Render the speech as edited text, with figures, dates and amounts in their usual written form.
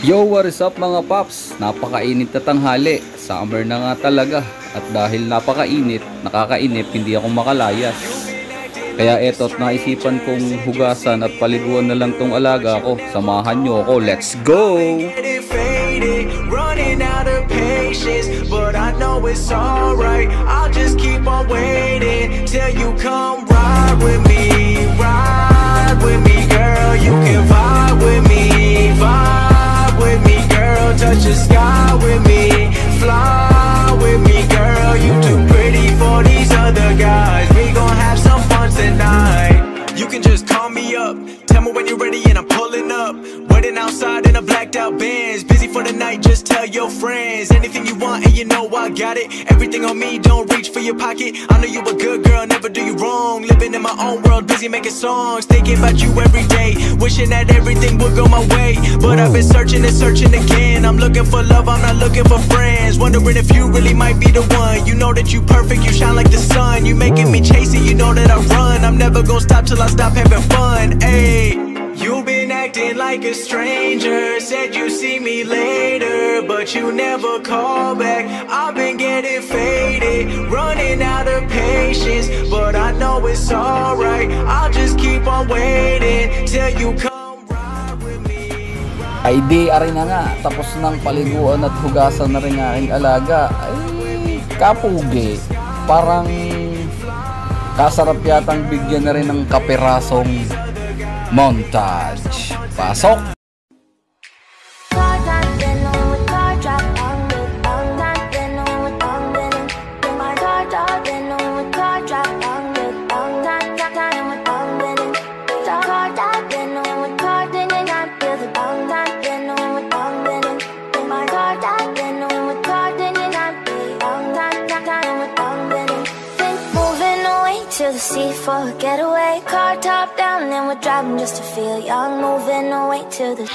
Yo, what is up mga paps? Napakainit na tanghali. Summer na nga talaga. At dahil napakainit, nakakainip, hindi ako makalayas. Kaya eto't naisipan kong hugasan at paliguan na lang tong alaga ko. Samahan nyo ako, let's go! Running out of patience, but I know it's alright. I'll just keep on waiting till you come ride with me, girl. You can vibe with me, girl. Touch the sky with me, fly with me, girl. You too pretty for these other guys. We gon' have some fun tonight. You can just call me up, tell me when you're ready and I'm pulling up. Waiting outside in a blacked out Benz, busy for the night, just tell your friends. Anything you want and you know I got it. Everything on me, don't reach for your pocket. I know you a good girl, never do you wrong. Living in my own world, busy making songs, thinking about you every day. Wishing that everything would go my way, but I've been searching and searching again. I'm looking for love, I'm not looking for friends. Wondering if you really might be the one. You know that you perfect, you shine like the sun. You making me chase it, you know that I run. I'm never gonna stop till I stop having fun. Ayy, you've been acting like a stranger. Said you see me later, but you never call back. I've been getting faded, running out of patience, but I know it's alright. I'll just keep on waiting till you come ride with me. Ay di, aray na nga. Tapos ng paliguan at hugasan na rin aking alaga. Ay, kapugi. Parang kasarap yatang bigyan na rin ng kaperasong montage. Pasok! To the sea for a getaway, car top down and we're driving just to feel young, moving away to the